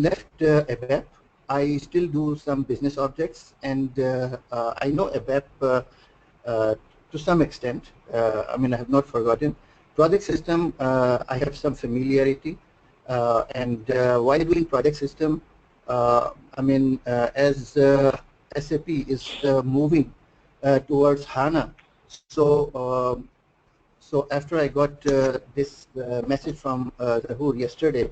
left ABAP. I still do some business objects, and I know ABAP uh, to some extent. I mean, I have not forgotten. Project system, I have some familiarity, and while doing project system, I mean, as SAP is moving towards HANA, so after I got this message from Zahur yesterday,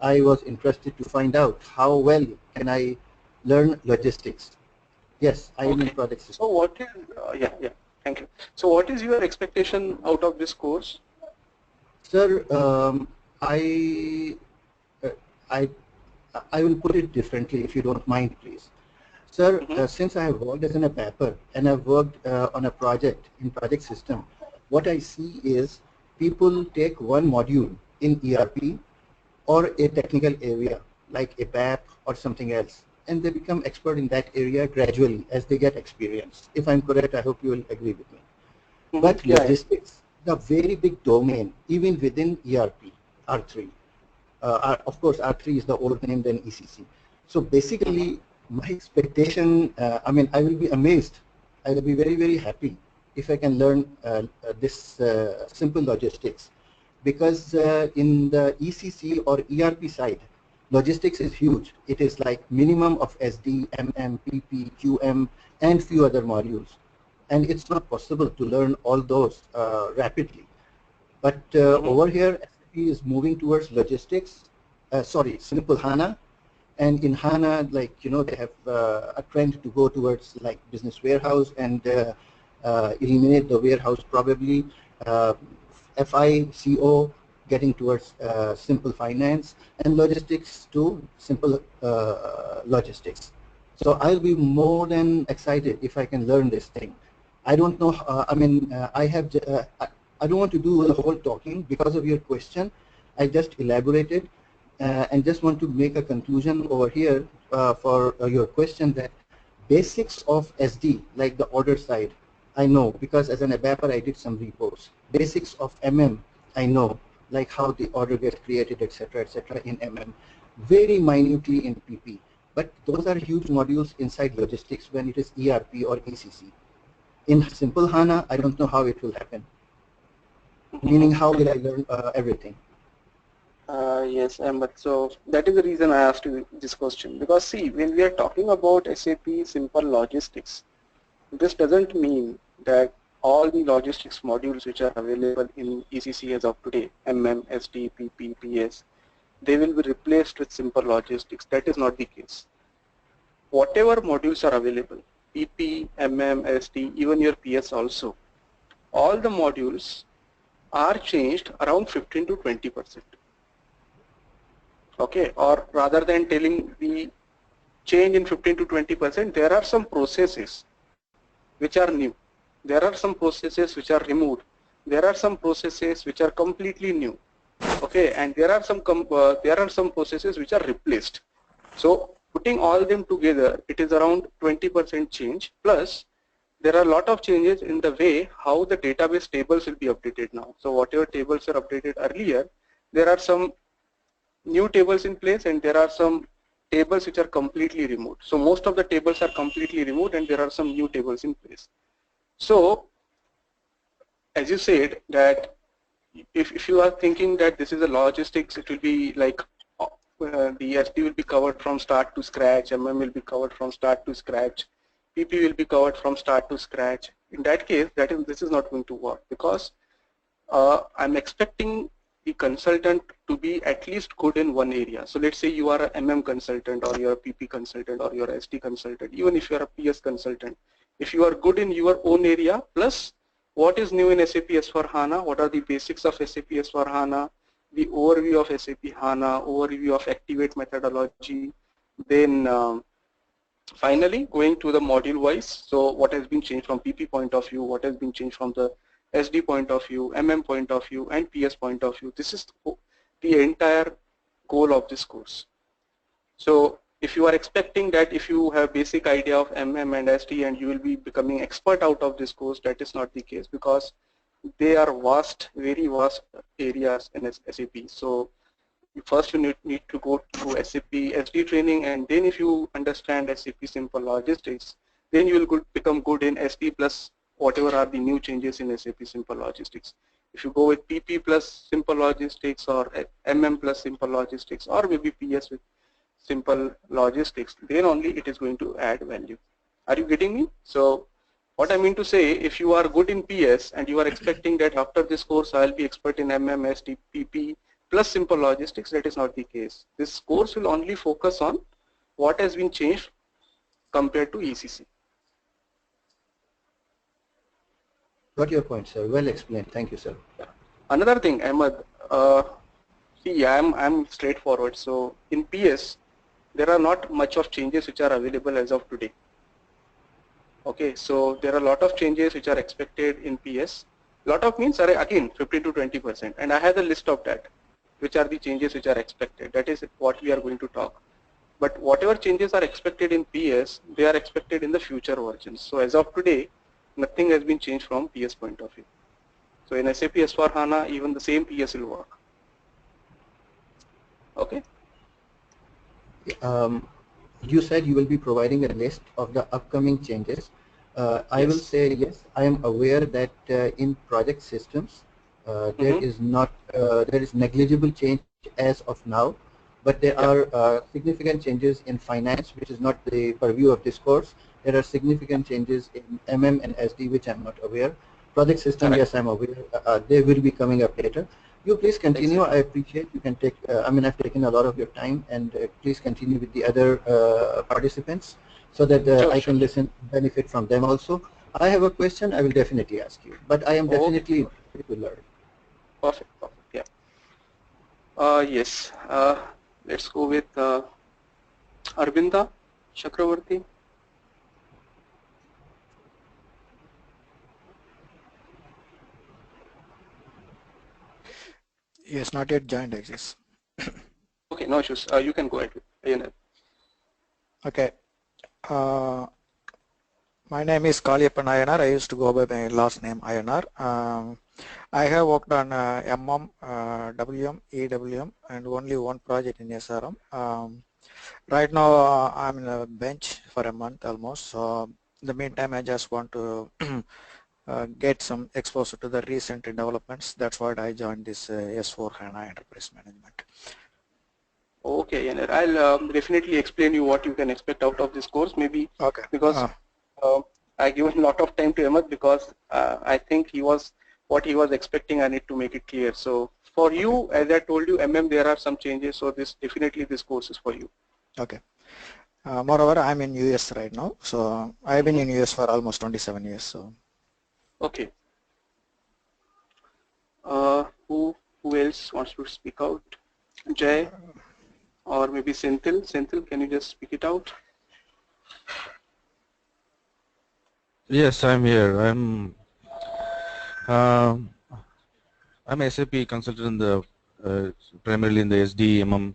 I was interested to find out how well can I learn logistics. Yes, I am in Okay. project So system. what is, yeah, thank you. So what is your expectation out of this course? Sir, I, uh, I, I will put it differently if you don't mind, please. Sir, Mm-hmm. since I have worked as an ABAPer and I've worked on a project in project system, what I see is people take one module in ERP or a technical area like a BAP or something else, and they become expert in that area gradually as they get experience. If I'm correct, I hope you will agree with me. Mm-hmm. But Yeah, yeah. logistics, the very big domain, even within ERP, R3. Of course, R3 is the old name than ECC. So Mm-hmm. basically, my expectation, I mean, I will be amazed. I will be very, very happy if I can learn this simple logistics. Because in the ECC or ERP side, logistics is huge. It is like minimum of SD, MM, PP, QM, and few other modules. And it's not possible to learn all those rapidly. But Mm-hmm. over here, SAP is moving towards logistics, sorry, simple HANA. And in HANA, like, you know, they have a trend to go towards like business warehouse and eliminate the warehouse probably. Uh, FICO getting towards simple finance and logistics to simple logistics. So I'll be more than excited if I can learn this thing. I don't know, I mean, I don't want to do the whole talking because of your question. I just elaborated and just want to make a conclusion over here for your question that basics of SD, like the order side, I know because as an ABAPer I did some reports. Basics of MM, I know, like how the order gets created, etc., in MM. Very minutely in PP. But those are huge modules inside logistics when it is ERP or ECC. In simple HANA, I don't know how it will happen. Mm-hmm. Meaning, how will I learn everything? Yes, but so that is the reason I asked you this question. Because see, when we are talking about SAP simple logistics, this doesn't mean that all the logistics modules which are available in ECC as of today, MM, SD, PP, PS, they will be replaced with simple logistics. That is not the case. Whatever modules are available, PP, MM, SD, even your PS also, all the modules are changed around 15 to 20%. Okay, or rather than telling the change in 15 to 20%, there are some processes which are new. There are some processes which are removed. There are some processes which are completely new. Okay, and there are some processes which are replaced. So putting all them together, it is around 20% change. Plus, there are a lot of changes in the way how the database tables will be updated now. So whatever tables are updated earlier, there are some new tables in place and there are some tables which are completely removed. So most of the tables are completely removed and there are some new tables in place. So as you said that if you are thinking that this is a logistics, it will be like the SD will be covered from start to scratch, MM will be covered from start to scratch, PP will be covered from start to scratch. In that case, this is not going to work because I'm expecting the consultant to be at least good in one area. So let's say you are a MM consultant or you're a PP consultant or you're a SD consultant, even if you're a PS consultant. If you are good in your own area, plus what is new in SAP S/4HANA, what are the basics of SAP S/4HANA, the overview of SAP HANA, overview of Activate methodology, then finally going to the module wise. So what has been changed from PP point of view, what has been changed from the SD point of view, MM point of view, and PS point of view. This is the entire goal of this course. So if you are expecting that if you have basic idea of MM and SD and you will be becoming expert out of this course, that is not the case because they are vast, very vast areas in SAP. So First you need to go through SAP SD training, and then if you understand SAP Simple Logistics, then you will become good in SD plus whatever are the new changes in SAP Simple Logistics. If you go with PP plus Simple Logistics or MM plus Simple Logistics or maybe PS with Simple Logistics, then only it is going to add value. Are you getting me? So what I mean to say, if you are good in PS and you are expecting that after this course I will be expert in MM, SD, PP plus Simple Logistics, that is not the case. This course will only focus on what has been changed compared to ECC. Got your point, sir. Well explained. Thank you, sir. Another thing, Ahmed, see, I'm straightforward. So in PS, there are not much of changes which are available as of today. Okay, so there are a lot of changes which are expected in PS. Lot of means are again 15 to 20%, and I have a list of that, which are the changes which are expected. That is what we are going to talk. But whatever changes are expected in PS, they are expected in the future versions. So as of today, nothing has been changed from PS point of view. So in SAP S/4HANA, even the same PS will work. Okay. You said you will be providing a list of the upcoming changes. I will say yes. I am aware that in project systems there is negligible change as of now, but there are significant changes in finance, which is not the purview of this course. There are significant changes in MM and SD, which I'm not aware. Project system, yes, I'm aware. They will be coming up later. You please continue. I appreciate you can take. I mean, I've taken a lot of your time, and please continue with the other participants so that I can listen, benefit from them also. I have a question. I will definitely ask you, but I am definitely interested to learn. Perfect. Perfect. Yeah. Yes. Let's go with Arvinda Chakravarti. Yes, not yet joined, I guess. Okay, no issues. You can go ahead with Okay. My name is Kaliyappan Ayanar. I used to go by my last name Ayanar. I have worked on MM, WM, EWM, and only one project in SRM. Right now, I'm in a bench for a month almost. So in the meantime, I just want to get some exposure to the recent developments. That's why I joined this S4 HANA Enterprise Management. Okay, and I'll definitely explain you what you can expect out of this course, maybe because I given a lot of time to Ahmed because I think what he was expecting. I need to make it clear. So for you, as I told you, there are some changes. So this course is for you. Okay. Moreover, I'm in US right now. So I've been in US for almost 27 years. So. Okay. Who else wants to speak out? Jay or maybe Senthil? Senthil, can you just speak it out? Yes, I'm here. I'm a SAP consultant in the primarily in the SD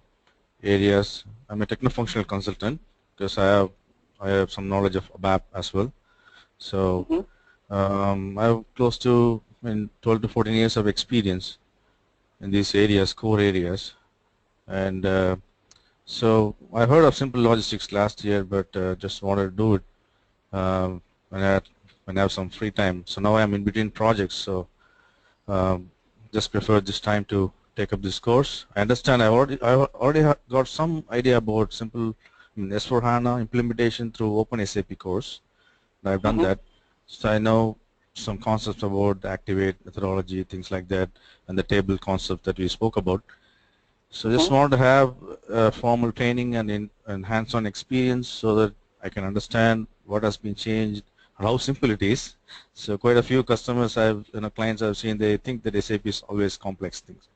areas. I'm a techno-functional consultant because I have some knowledge of ABAP as well. So I have close to 12 to 14 years of experience in these areas, core areas, and so I heard of Simple Logistics last year, but just wanted to do it when I have some free time. So now I'm in between projects, so just prefer this time to take up this course. I understand I already got some idea about Simple S/4HANA implementation through Open SAP course. I've done that, so I know some concepts about the Activate methodology, things like that, and the table concept that we spoke about. So just want to have formal training and hands-on experience so that I can understand what has been changed, how simple it is. So quite a few customers clients I've seen, they think that SAP is always complex things.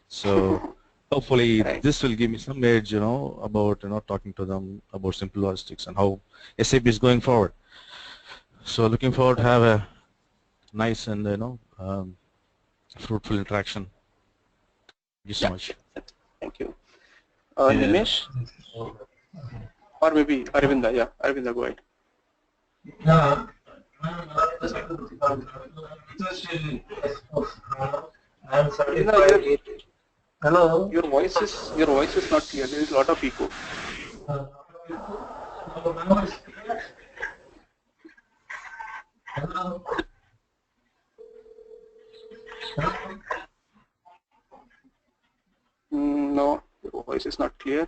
So hopefully this will give me some edge, about talking to them about Simple Logistics and how SAP is going forward. So looking forward to have a nice and fruitful interaction. Thank you so much. Thank you. Nimesh? Or maybe Arvinda, yeah. Arvinda, go ahead. Hello. Your voice is not clear. There is a lot of echo. Hello. No, your voice is not clear.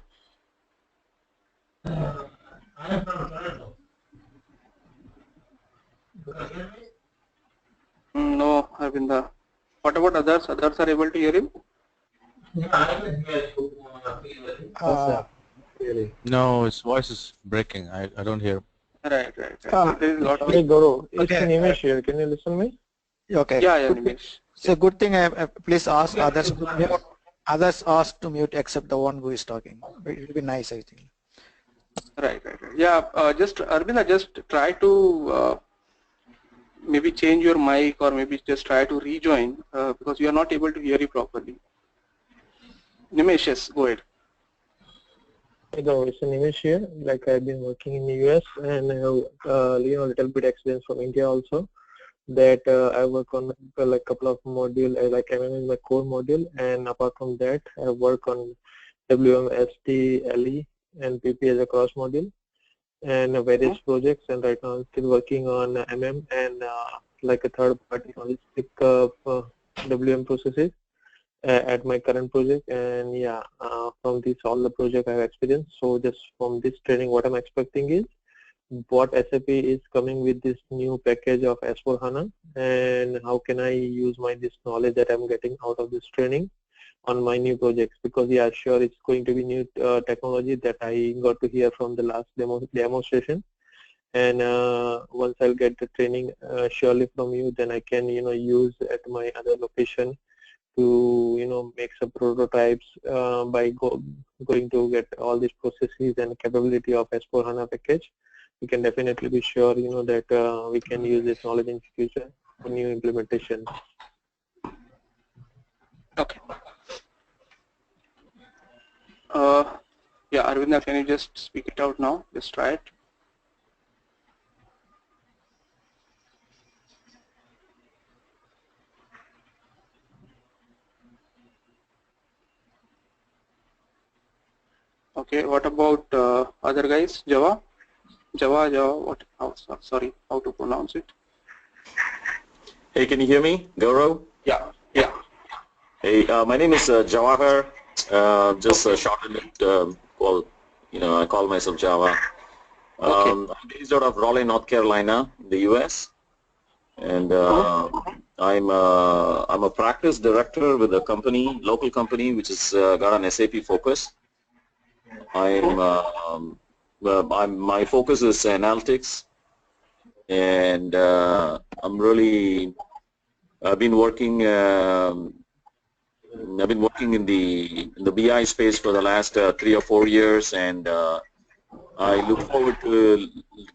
I am from Toronto. No, Arvinda. What about others? Others are able to hear him? Yeah, I can hear you clearly. Really? No, his voice is breaking. I don't hear. Right. So there is a lot of. Hey, Guru, it's okay. Nimesh here. Can you listen to me? Okay. Yeah, Nimesh. So good thing. Please ask others to mute. Others ask to mute except the one who is talking. It will be nice, I think. Right. Yeah, just Arvinda, just try to maybe change your mic or maybe just try to rejoin because we are not able to hear you properly. Nimesh, yes, go ahead. Hey, Guru, it's Nimesh here. Like I've been working in the U.S. and I have a little bit experience from India also. That I work on like a couple of modules, like MM is my core module, and apart from that, I work on WM, SD, LE, and PP as a cross module, and various projects. And right now, I'm still working on MM and like a third-party holistic WM processes at my current project. And yeah, from this all the project I have experience. So just from this training, what I'm expecting is what SAP is coming with this new package of S4 HANA, and how can I use this knowledge that I'm getting out of this training on my new projects. Because yeah, sure, it's going to be new technology that I got to hear from the last demonstration. And once I'll get the training surely from you, then I can use at my other location to make some prototypes by going to get all these processes and capability of S4 HANA package. We can definitely be sure that we can use this knowledge in future for new implementation. Okay. Yeah, Arvinda, can you just speak it out now? Just try it. Okay, what about other guys? Java, what? Sorry, how to pronounce it? Hey, can you hear me, Gaurav? Yeah. Hey, my name is Jawahar. Just shortened it. I call myself Java. I'm based out of Raleigh, North Carolina, in the U.S. And I'm a practice director with a company, local company, which has got an SAP focus. My focus is analytics, and I've been working in the BI space for the last 3 or 4 years, and I look forward to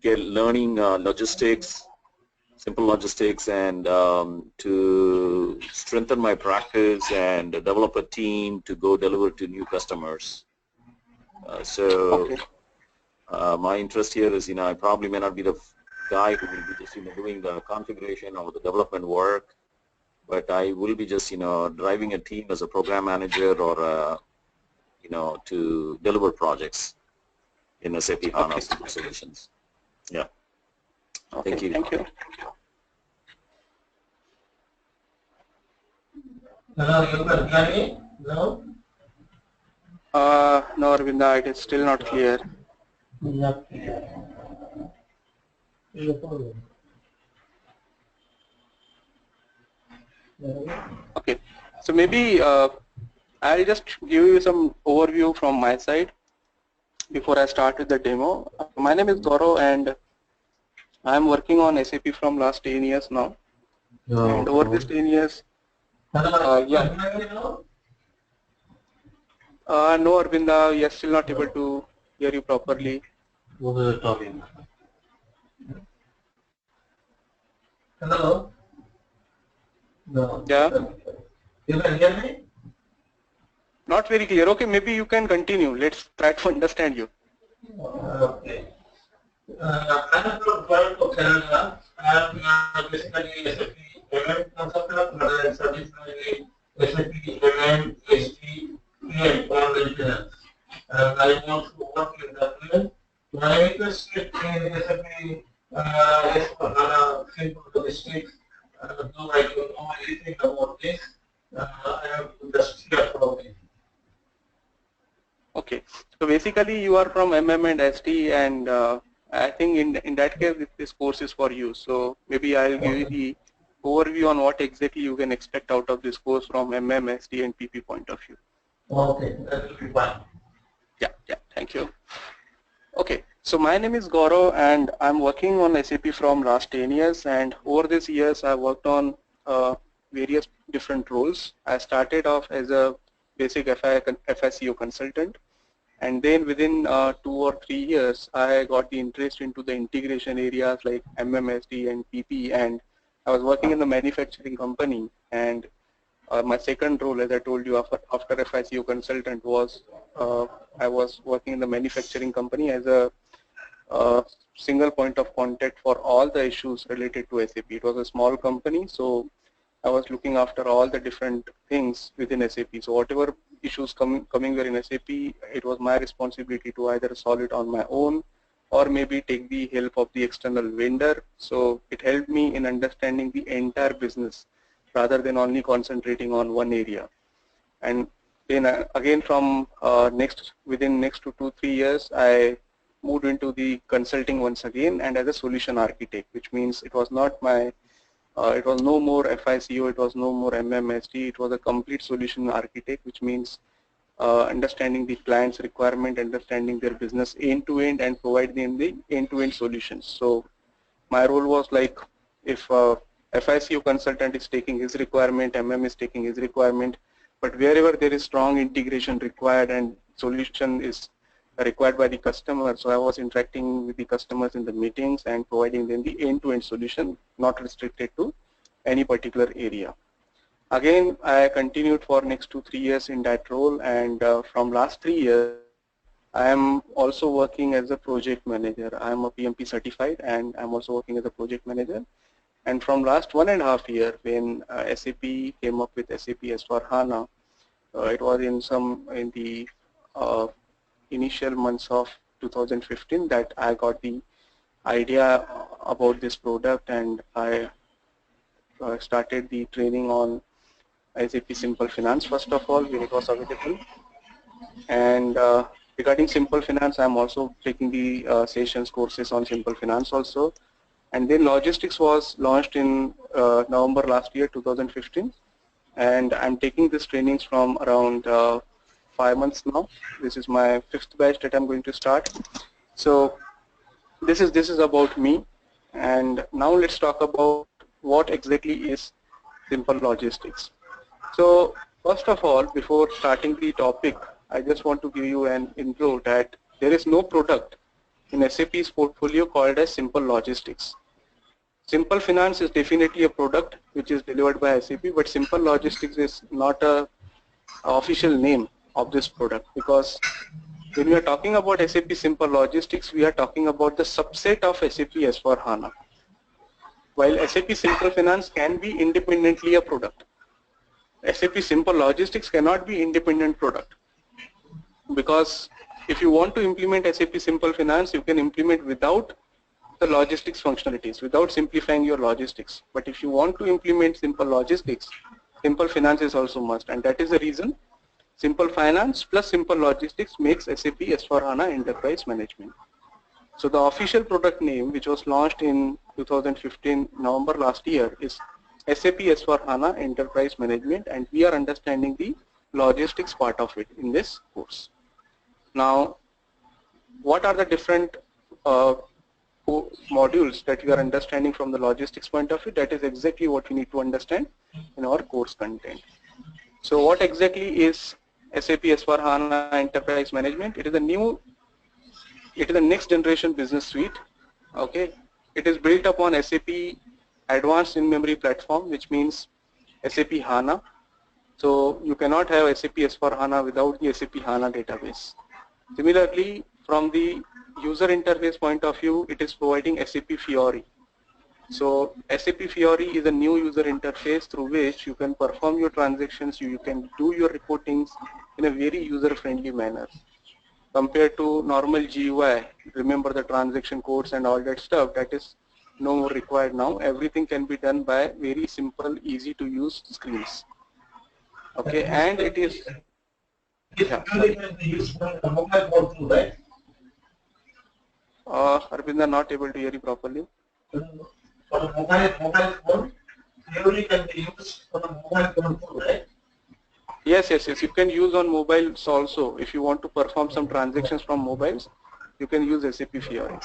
learning logistics, simple logistics, and to strengthen my practice and develop a team to go deliver to new customers. My interest here is, I probably may not be the guy who will be just, doing the configuration or the development work, but I will be just, driving a team as a program manager or, to deliver projects in SAP HANA solutions. Yeah. Okay, thank you. Thank you. Hello, you can hear me? No? No, Arvinda, it is still not clear. Not clear. Okay, so maybe I'll just give you some overview from my side before I start with the demo. My name is Gaurav, and I'm working on SAP from last 10 years now. And over these 10 years, no, Arvinda, we are still not able to hear you properly. What are you talking? Hello? No. Yeah? You can hear me? Not very clear. Okay, maybe you can continue. Let's try to understand you. Okay. I'm from Toronto, Canada. I'm basically SAP payment consultant, but I'm certified SAP MM, SD, PM, all maintenance. And I want to work in that way. So I am interested in SAP S/4HANA simple logistics. Though I don't know anything about this, I am just here for me. Okay, so basically you are from MM and SD, and I think in that case this course is for you. So maybe I'll give you the overview on what exactly you can expect out of this course from MM, SD, and PP point of view. Okay, that will be fine. Yeah, thank you. Okay, so my name is Gaurav, and I'm working on SAP from last 10 years, and over these years I worked on various different roles. I started off as a basic FICO consultant, and then within 2 or 3 years I got the interest into the integration areas like MMSD and PP, and I was working in the manufacturing company, and my second role, as I told you, after FICO consultant was I was working in the manufacturing company as a single point of contact for all the issues related to SAP. It was a small company, so I was looking after all the different things within SAP. So whatever issues coming were in SAP, it was my responsibility to either solve it on my own or maybe take the help of the external vendor. So it helped me in understanding the entire business rather than only concentrating on one area. And then again from within next 2-3 years, I moved into the consulting once again and as a solution architect, which means it was not my it was no more FICO, it was no more MMSD, it was a complete solution architect, which means understanding the client's requirement, understanding their business end-to-end, and providing the end-to-end solutions. So my role was like, if FICO consultant is taking his requirement, MM is taking his requirement, but wherever there is strong integration required and solution is required by the customer, so I was interacting with the customers in the meetings and providing them the end-to-end solution, not restricted to any particular area. Again, I continued for next 2-3 years in that role, and from last 3 years, I am also working as a project manager. I am a PMP certified, and I'm also working as a project manager. And from last 1.5 years, when SAP came up with SAP S/4HANA, it was in the initial months of 2015 that I got the idea about this product, and I started the training on SAP Simple Finance first of all when it was available. And regarding Simple Finance, I'm also taking the sessions courses on Simple Finance also. And then logistics was launched in November last year, 2015. And I'm taking these trainings from around 5 months now. This is my 5th batch that I'm going to start. So this is about me. And now let's talk about what exactly is Simple Logistics. So first of all, before starting the topic, I just want to give you an intro that there is no product in SAP's portfolio called as Simple Logistics. Simple Finance is definitely a product which is delivered by SAP, but Simple Logistics is not a official name of this product, because when we are talking about SAP Simple Logistics, we are talking about the subset of SAP S/4HANA. While SAP Simple Finance can be independently a product, SAP Simple Logistics cannot be independent product, because if you want to implement SAP Simple Finance, you can implement without the logistics functionalities, without simplifying your logistics. But if you want to implement Simple Logistics, Simple Finance is also must, and that is the reason Simple Finance plus Simple Logistics makes SAP S/4HANA Enterprise Management. So the official product name, which was launched in 2015 November last year, is SAP S/4HANA Enterprise Management, and we are understanding the logistics part of it in this course. Now, what are the different modules that we are understanding from the logistics point of view? That is exactly what we need to understand in our course content. So what exactly is SAP S/4HANA Enterprise Management? It is a next generation business suite. Okay, it is built upon SAP Advanced In-Memory Platform, which means SAP HANA. So you cannot have SAP S/4HANA without the SAP HANA database. Similarly, from the user interface point of view, it is providing SAP Fiori. So SAP Fiori is a new user interface through which you can perform your transactions, you can do your reportings in a very user-friendly manner. Compared to normal GUI, remember the transaction codes and all that stuff, that is no more required now. Everything can be done by very simple, easy to use screens. Okay, and it is, yeah, sorry. Arvind, not able to hear you properly. For the mobile phone, theory can be used for the mobile phone too, right? Yes. You can use on mobiles also. If you want to perform some transactions from mobiles, you can use SAP Fiori.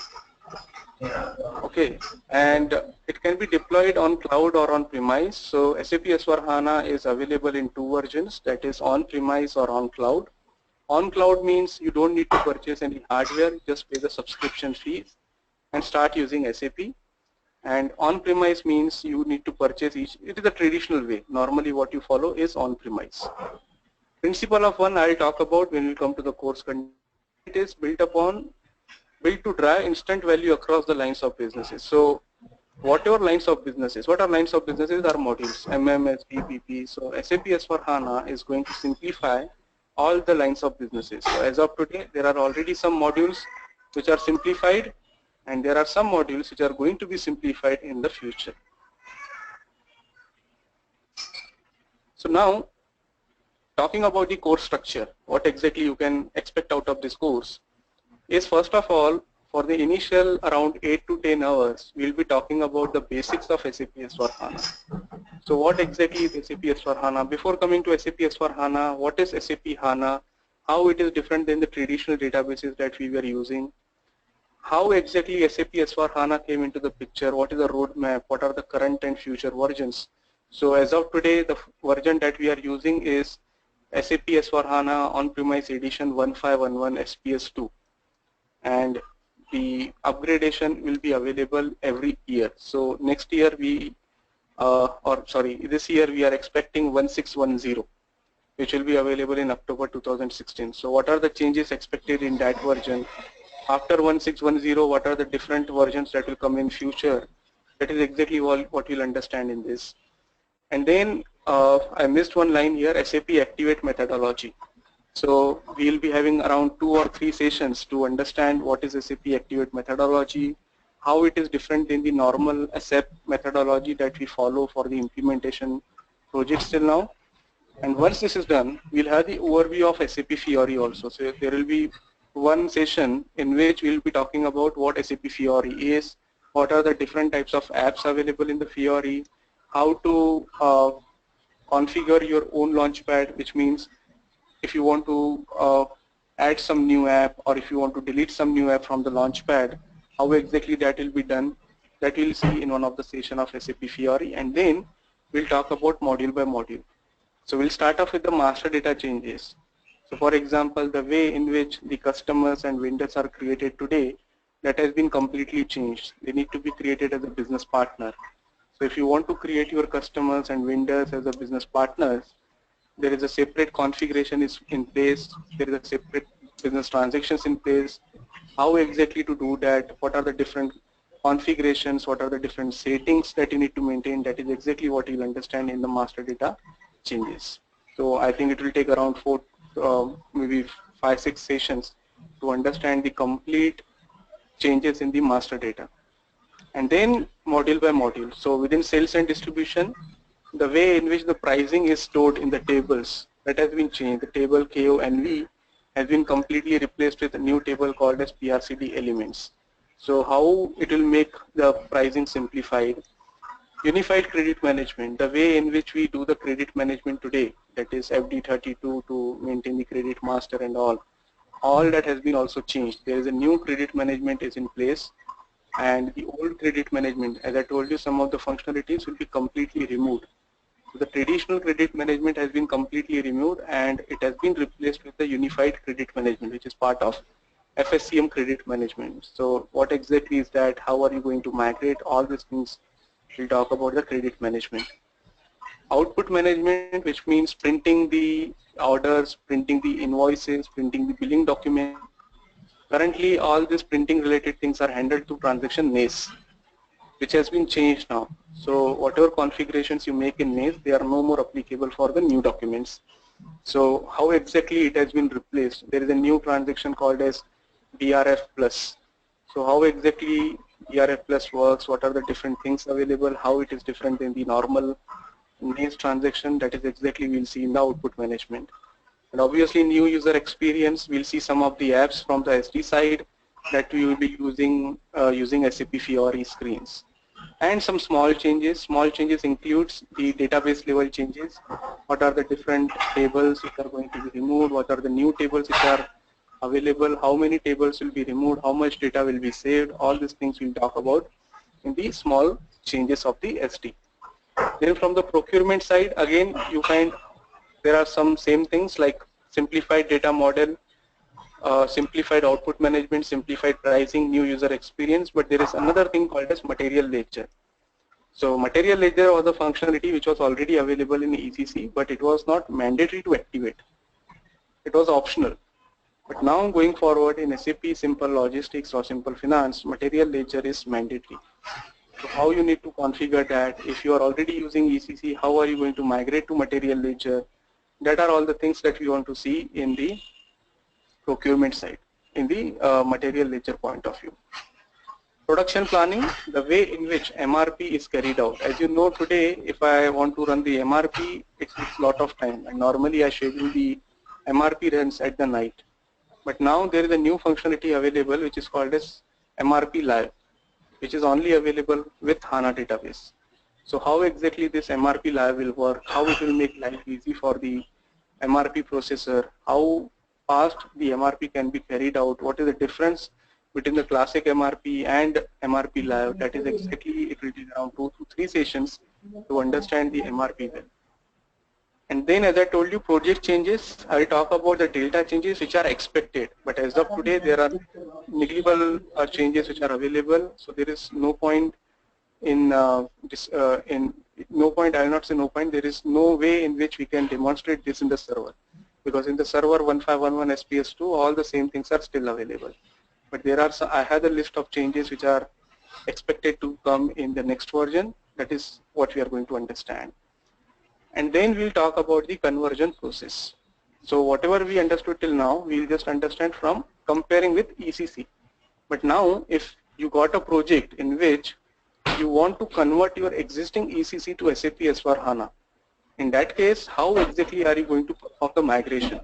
Okay, and it can be deployed on cloud or on premise. So SAP S/4HANA is available in two versions, that is on premise or on cloud. On cloud means you don't need to purchase any hardware, just pay the subscription fees and start using SAP. And on-premise means you need to purchase each. It is the traditional way. Normally what you follow is on-premise. Principle of one I'll talk about when we come to the course content. It is built to drive instant value across the lines of businesses. So whatever lines of businesses, what are lines of businesses are modules, MMS, PP. So SAP S/4HANA is going to simplify all the lines of businesses. So as of today, there are already some modules which are simplified, and there are some modules which are going to be simplified in the future. So now, talking about the course structure, what exactly you can expect out of this course is, first of all, for the initial around 8 to 10 hours, we'll be talking about the basics of SAP S/4HANA. So what exactly is SAP S/4HANA? Before coming to SAP S/4HANA, what is SAP HANA? How it is different than the traditional databases that we were using? How exactly SAP S/4HANA came into the picture? What is the roadmap? What are the current and future versions? So as of today, the version that we are using is SAP S/4HANA on-premise edition 1511 SPS2. And the upgradation will be available every year. So next year this year we are expecting 1610, which will be available in October 2016. So what are the changes expected in that version? After 1610, what are the different versions that will come in future? That is exactly what we'll understand in this. And then I missed one line here, SAP Activate methodology. So we'll be having around 2 or 3 sessions to understand what is SAP Activate methodology, how it is different than the normal SAP methodology that we follow for the implementation projects till now. And once this is done, we'll have the overview of SAP Fiori also. So there will be one session in which we'll be talking about what SAP Fiori is, what are the different types of apps available in the Fiori, how to configure your own launchpad, which means if you want to add some new app or if you want to delete some new app from the launchpad, how exactly that will be done, that we'll see in one of the session of SAP Fiori. And then we'll talk about module by module. So we'll start off with the master data changes. So for example, the way in which the customers and vendors are created today, that has been completely changed. They need to be created as a business partner. So if you want to create your customers and vendors as a business partners, there is a separate configuration is in place, there is a separate business transactions in place. How exactly to do that, what are the different configurations, what are the different settings that you need to maintain, that is exactly what you'll understand in the master data changes. So I think it will take around 4, maybe 5-6 sessions to understand the complete changes in the master data. And then module by module. So within sales and distribution, the way in which the pricing is stored in the tables, that has been changed. The table KO and V has been completely replaced with a new table called as PRCD elements. So how it will make the pricing simplified. Unified credit management, the way in which we do the credit management today, that is FD32 to maintain the credit master and all that has been also changed. There is a new credit management is in place, and the old credit management, as I told you, some of the functionalities will be completely removed. So the traditional credit management has been completely removed and it has been replaced with the unified credit management, which is part of FSCM credit management. So what exactly is that? How are you going to migrate? All these things we'll talk about the credit management. Output management, which means printing the orders, printing the invoices, printing the billing documents. Currently all these printing related things are handled through transaction NACE, which has been changed now. So whatever configurations you make in NACE, they are no more applicable for the new documents. So how exactly it has been replaced? There is a new transaction called as DRF plus. So how exactly DRF plus works? What are the different things available? How it is different than the normal NACE transaction? That is exactly we'll see in the output management. And obviously new user experience, we'll see some of the apps from the SD side that we will be using using SAP Fiori screens. And some small changes. Small changes includes the database level changes. What are the different tables which are going to be removed? What are the new tables which are available? How many tables will be removed? How much data will be saved? All these things we'll talk about in the small changes of the SD. Then from the procurement side, again, you find there are some same things like simplified data model, simplified output management, simplified pricing, new user experience, but there is another thing called as material ledger. So material ledger was a functionality which was already available in ECC, but it was not mandatory to activate. It was optional. But now going forward in SAP Simple Logistics or Simple Finance, material ledger is mandatory. So how you need to configure that? If you are already using ECC, how are you going to migrate to material ledger? That are all the things that we want to see in the procurement side, in the material ledger point of view. Production planning, the way in which MRP is carried out. As you know today, if I want to run the MRP, it takes a lot of time. And normally I schedule the MRP runs at the night. But now there is a new functionality available which is called as MRP Live, which is only available with HANA database. So how exactly this MRP Live will work, how it will make life easy for the MRP processor, how fast the MRP can be carried out, what is the difference between the classic MRP and MRP Live. That is exactly, it will take around 2 to 3 sessions to understand the MRP well. And then as I told you, project changes, I will talk about the delta changes which are expected. But as of today, there are negligible changes which are available. So there is no point in, I will not say no point, there is no way in which we can demonstrate this in the server. Because in the server 1511 SPS2, all the same things are still available. But there are, I have a list of changes which are expected to come in the next version. That is what we are going to understand. And then we'll talk about the conversion process. So whatever we understood till now, we'll just understand from comparing with ECC. But now, if you got a project in which you want to convert your existing ECC to SAP S/4HANA, in that case, how exactly are you going to perform the migration?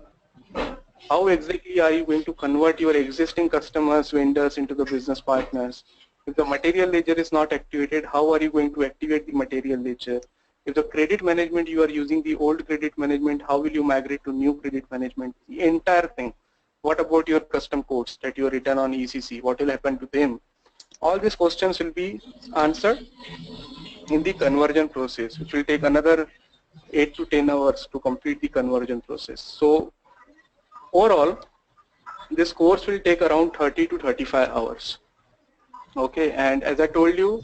How exactly are you going to convert your existing customers, vendors into the business partners? If the material ledger is not activated, how are you going to activate the material ledger? If the credit management, you are using the old credit management, how will you migrate to new credit management? The entire thing. What about your custom codes that you have written on ECC? What will happen to them? All these questions will be answered in the conversion process, which will take another 8 to 10 hours to complete the conversion process. So overall, this course will take around 30 to 35 hours. Okay, and as I told you,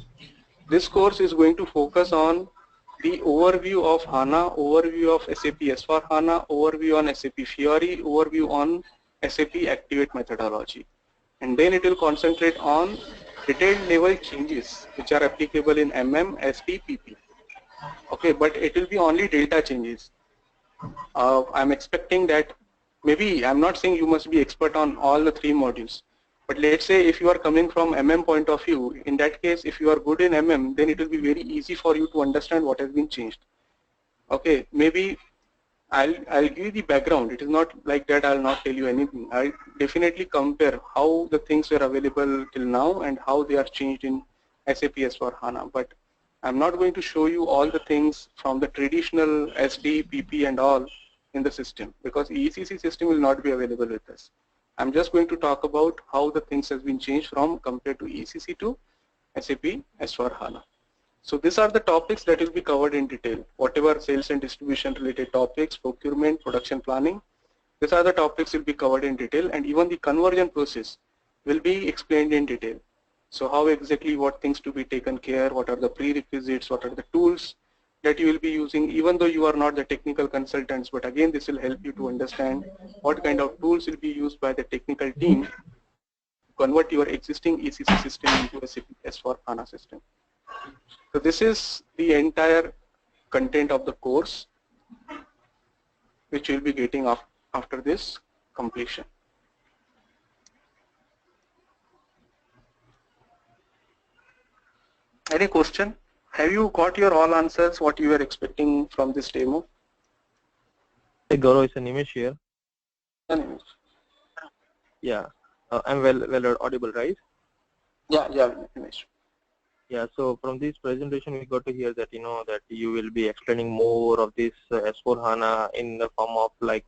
this course is going to focus on the overview of HANA, overview of SAP S/4HANA, overview on SAP Fiori, overview on SAP Activate methodology. And then it will concentrate on detailed level changes which are applicable in MM, SD, PP. Okay, but it will be only data changes. I'm expecting that maybe, I'm not saying you must be expert on all the 3 modules, but let's say if you are coming from MM point of view, in that case, if you are good in MM, then it will be very easy for you to understand what has been changed. Okay, maybe I'll give you the background. It is not like that I'll not tell you anything. I'll definitely compare how the things were available till now and how they are changed in SAP S/4HANA. But I'm not going to show you all the things from the traditional SD, PP and all in the system, because ECC system will not be available with us. I'm just going to talk about how the things has been changed from compared to ECC to SAP S/4HANA. So these are the topics that will be covered in detail. Whatever sales and distribution related topics, procurement, production planning, these are the topics will be covered in detail, and even the conversion process will be explained in detail. So how exactly what things to be taken care, what are the prerequisites, what are the tools that you will be using, even though you are not the technical consultants, but again this will help you to understand what kind of tools will be used by the technical team to convert your existing ECC system into a SAP S/4HANA system. So this is the entire content of the course which you'll be getting after this completion. Any question? Have you got your all answers what you were expecting from this demo? Hey Gaurav, it's an image here. Yeah, I'm well audible, right? Yeah, Nimesh. Yeah, so from this presentation we got to hear that that you will be explaining more of this S4 HANA in the form of like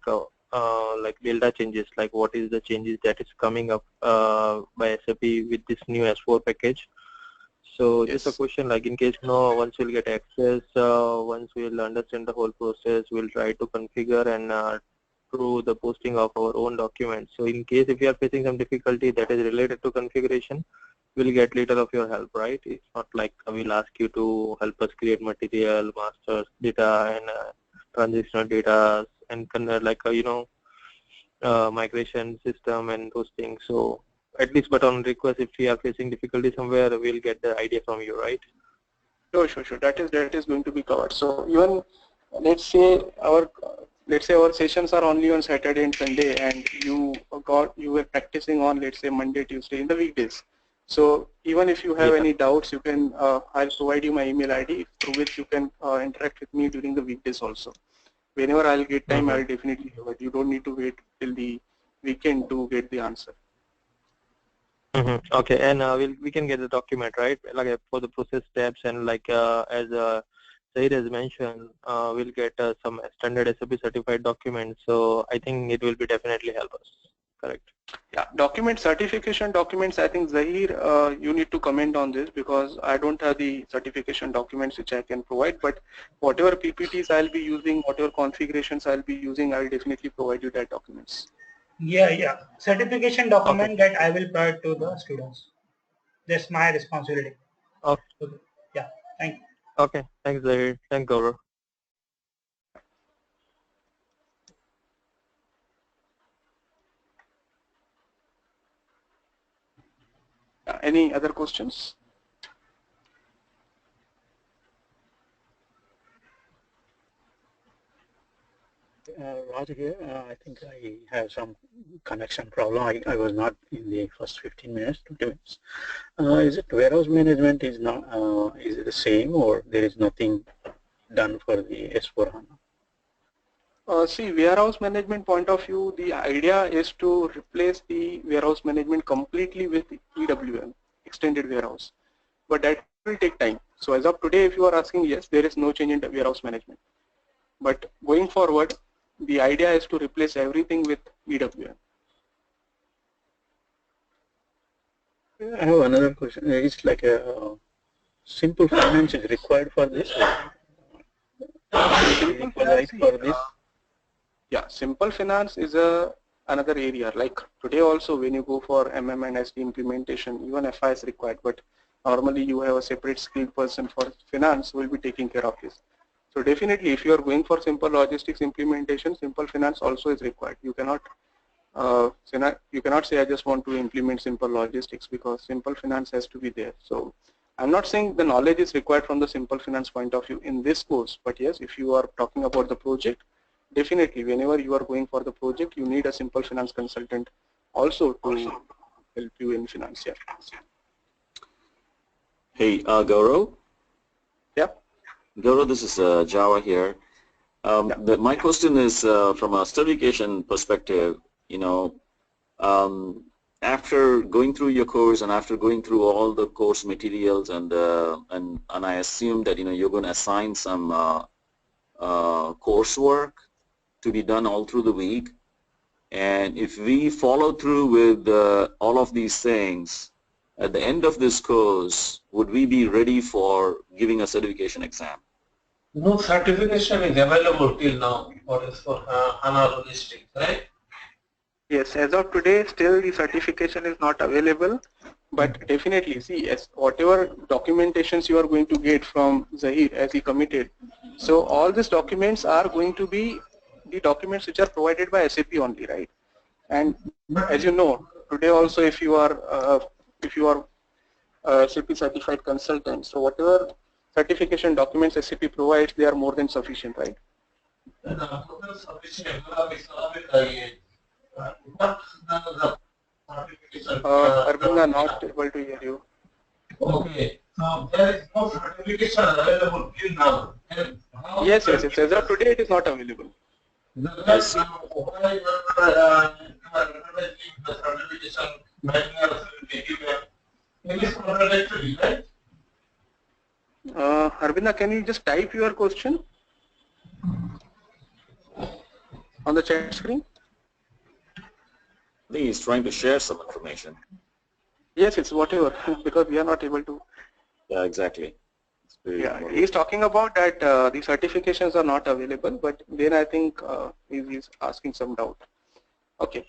delta changes, like what is the changes that is coming up by SAP with this new S4 package. So Yes. just a question, like in case once we'll get access, once we'll understand the whole process, we'll try to configure and through the posting of our own documents. So in case if you are facing some difficulty that is related to configuration, we'll get little of your help, right? It's not like we'll ask you to help us create material, masters, data, and transitional data, and migration system and those things. So at least, but on request, if we are facing difficulty somewhere, we'll get the idea from you, right? Sure. That is going to be covered. So even let's say our sessions are only on Saturday and Sunday, and you were practicing on, let's say, Monday, Tuesday in the weekdays. So even if you have any doubts, you can I'll provide you my email ID through which you can interact with me during the weekdays also. Whenever I'll get time, I'll definitely do it. You don't need to wait till the weekend to get the answer. Okay, and we can get the document, right? Like for the process steps, and like as Zaid has mentioned, we'll get some standard SAP certified documents. So I think it will be definitely help us. Correct. Yeah, certification documents. I think Zahir, you need to comment on this because I don't have the certification documents which I can provide. But whatever PPTs I'll be using, whatever configurations I'll be using, I'll definitely provide you that documents. Yeah. Certification document that I will provide to the students. That's my responsibility. Okay. Yeah. Thank you. Okay. Thanks, Zahir. Thanks, Gaurav. Any other questions? Roger here. I think I have some connection problem. I was not in the first 15 minutes, 20 minutes. Is it warehouse management is not is it the same, or there is nothing done for the S4 HANA? See, warehouse management point of view, the idea is to replace the warehouse management completely with EWM, extended warehouse. But that will take time. So as of today, if you are asking, yes, there is no change in the warehouse management. But going forward, the idea is to replace everything with EWM. I have another question. It's like a simple finance is required for this? Yeah, simple finance is another area. Like today also, when you go for MM and SD implementation, even FI is required, but normally you have a separate skilled person for finance who will be taking care of this. So definitely, if you are going for simple logistics implementation, simple finance also is required. You cannot say I just want to implement simple logistics, because simple finance has to be there. So I'm not saying the knowledge is required from the simple finance point of view in this course, but yes, if you are talking about the project, definitely whenever you are going for the project, you need a simple finance consultant also to help you in finance. Yeah. Hey, Gaurav. Yeah. Gaurav, this is Java here. My question is from a certification perspective. After going through your course and after going through all the course materials, and I assume that you're going to assign some coursework to be done all through the week. And if we follow through with all of these things, at the end of this course, would we be ready for giving a certification exam? No certification is available till now for HANA logistics, right? Yes, as of today, still the certification is not available, but definitely, see, as whatever documentations you are going to get from Zahir as he committed, so all these documents are going to be the documents which are provided by SAP only, right? And as you know, today also, if you are SAP certified consultant. So whatever certification documents SAP provides, they are more than sufficient, right? Arvinda, not able to hear you. Okay, so there is no certification available till now. Yes. As of today, it is not available. I see. Why the certification manual it is contradictory, right? Arvinda, can you just type your question on the chat screen? I think he's trying to share some information. Yes, it's whatever, because we are not able to. Yeah, exactly. Yeah, he's talking about that the certifications are not available, but then I think he's asking some doubt. Okay.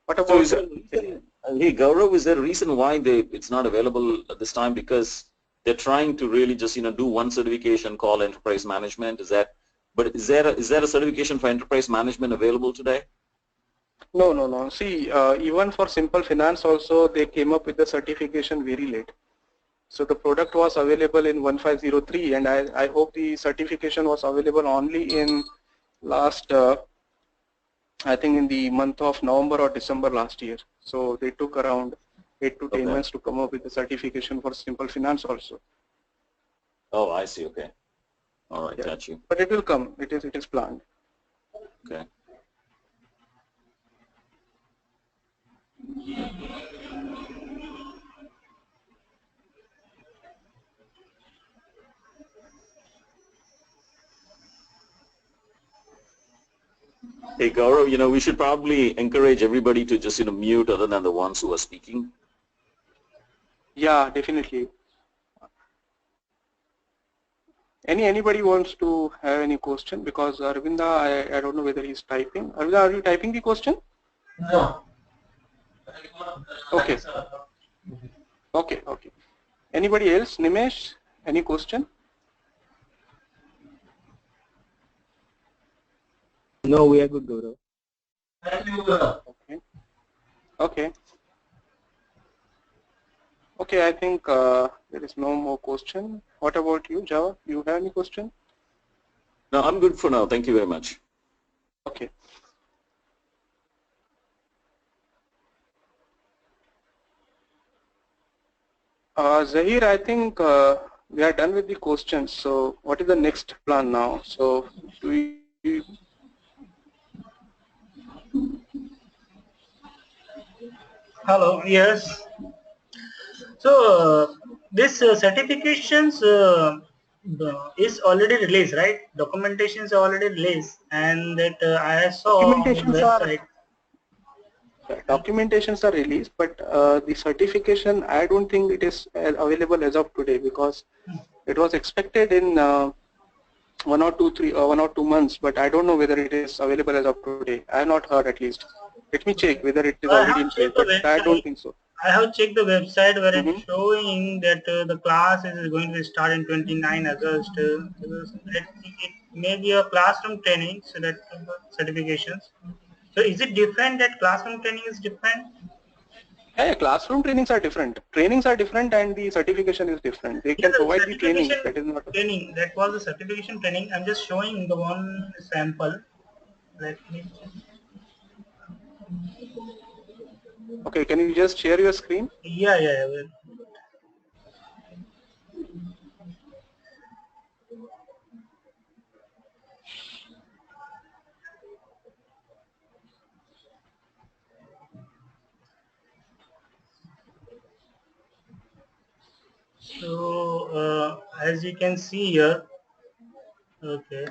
What about? So is there a reason, hey Gaurav, is there a reason why it's not available at this time? Because they're trying to really just do one certification called enterprise management. Is that? But is there a certification for enterprise management available today? No. See, even for simple finance also, they came up with the certification very late. So the product was available in 1503, and I hope the certification was available only in last, I think in the month of November or December last year. So they took around 8 to 10 months to come up with the certification for simple finance also. Oh, I see. Okay. All right, Yeah. got you. But it will come. It is planned. Okay. Hey Gaurav, we should probably encourage everybody to just mute other than the ones who are speaking. Yeah, definitely. Anybody wants to have any question? Because Arvinda, I don't know whether he's typing. Arvinda, are you typing the question? No. Okay. Okay. Anybody else? Nimesh, any question? No, we are good, Gaurav. Okay. Okay, I think there is no more question. What about you, Java? You have any question? No, I'm good for now. Thank you very much. Okay. Zahir, I think we are done with the questions. So what is the next plan now? So do we... Hello, yes. So this certifications is already released, right? Documentation is already released, and that I saw on the website. Documentations are released, but the certification, I don't think it is available as of today, because it was expected in 1 or 2 months, but I don't know whether it is available as of today. I have not heard, at least. Let me check whether it is already in place, but I don't think so. I have checked the website where it's showing that the class is going to start in 29 August. I think it may be a classroom training, so that certifications. So is it different that classroom training is different? Yeah, classroom trainings are different. Trainings are different, and the certification is different. They can provide the training. That is not training. That was the certification training. I'm just showing the one sample. Let me check. Okay, can you just share your screen? Yeah, I will. So as you can see here, okay.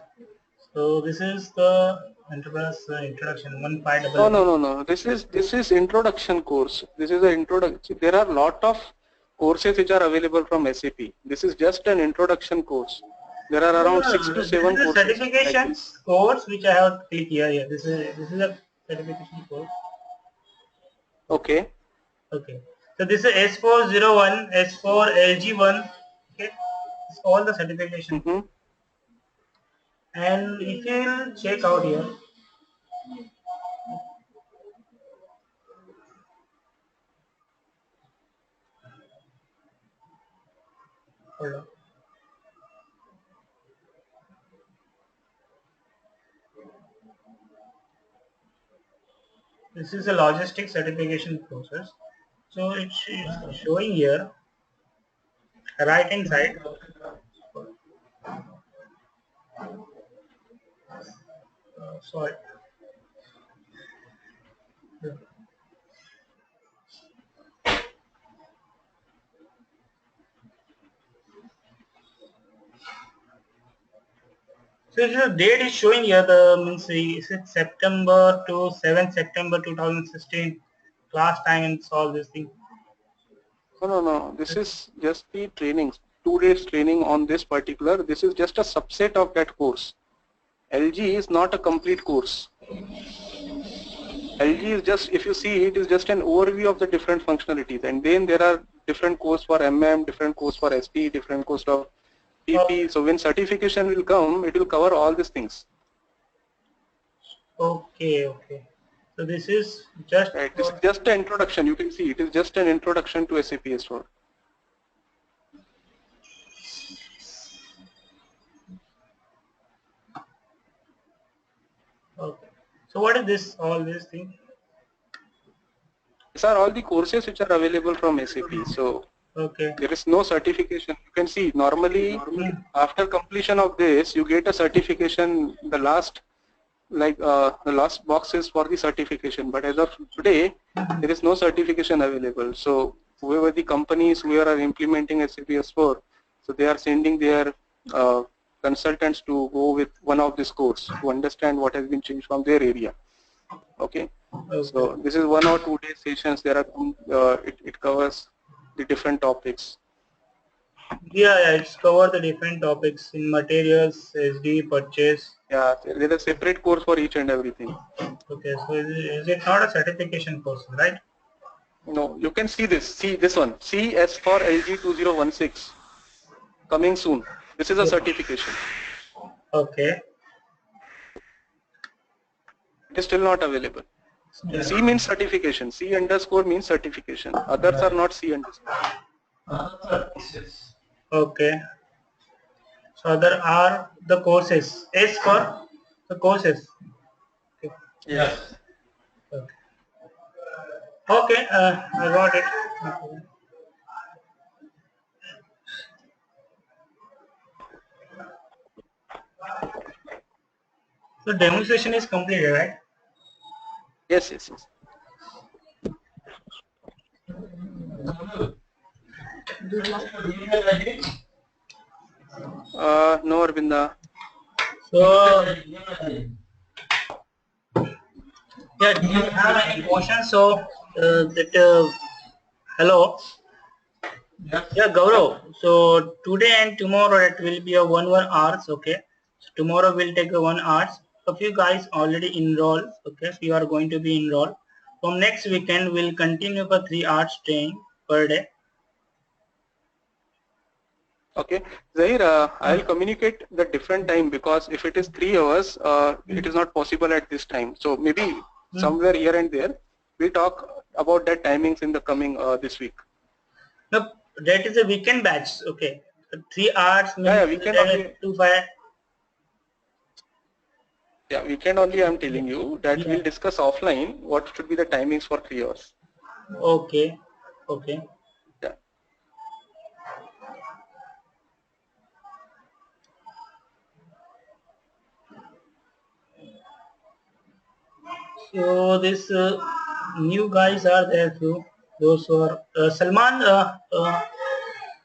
So this is the enterprise introduction 1500. No. This is introduction course. This is an introduction. There are lot of courses which are available from SAP. This is just an introduction course. There are around 6 to 7 courses. Certification course which I have clicked here. Yeah, this is a certification course. Okay. Okay. So this is S401, S4 LG1. Okay. It's all the certification. And if you check out here, Hold on. This is a logistic certification process. So it's showing here, right hand side. Sorry. So the date is showing here, the means is it September to 7th September 2016, class time and all this thing. No. This is just the training, 2 days training on this particular. This is just a subset of that course. LG is not a complete course. LG is just, if you see, it is just an overview of the different functionalities, and then there are different course for MM, different course for SP, different course of PP. So when certification will come, it will cover all these things. Okay. So this is just right. This is just an introduction. You can see it is just an introduction to SAP S4. okay. So what is this? All these things? These are all the courses which are available from SAP. So okay. There is no certification. You can see normally after completion of this, you get a certification. The last the last box is for the certification, but as of today there is no certification available. So whoever the companies who are implementing SAP S4, so they are sending their consultants to go with one of this course to understand what has been changed from their area. Okay, so this is 1 or 2 day sessions. There are it covers the different topics. Yeah, it's covered the different topics in materials, SD, purchase. Yeah, there is a separate course for each and everything. Okay, so is it not a certification course, right? No, you can see this. See this one. CS for LG 2016 coming soon. This is a certification. Okay. It is still not available. C means certification. C underscore means certification. Others are not C underscore. Okay. So other are the courses. S for the courses. Okay. Yes. Okay, I got it. So demonstration is completed, right? Yes. No, Arvinda. So yeah, do you have any questions? So hello. Yeah, Gaurav. So today and tomorrow it will be a 1 hours. Okay. So tomorrow we'll take a 1 hours. So if you guys already enroll, okay, so you are going to be enrolled. From next weekend we'll continue for 3 hours training per day. Okay, Zahir, I'll communicate the different time, because if it is 3 hours, it is not possible at this time. So maybe somewhere here and there, we'll talk about that timings in the coming this week. No, that is a weekend batch. Okay, 3 hours. Yeah, weekend only. 2 5. Yeah, weekend only. I'm telling you that we'll discuss offline what should be the timings for 3 hours. Okay. Yeah. So this new guys are there too. Those who are Salman.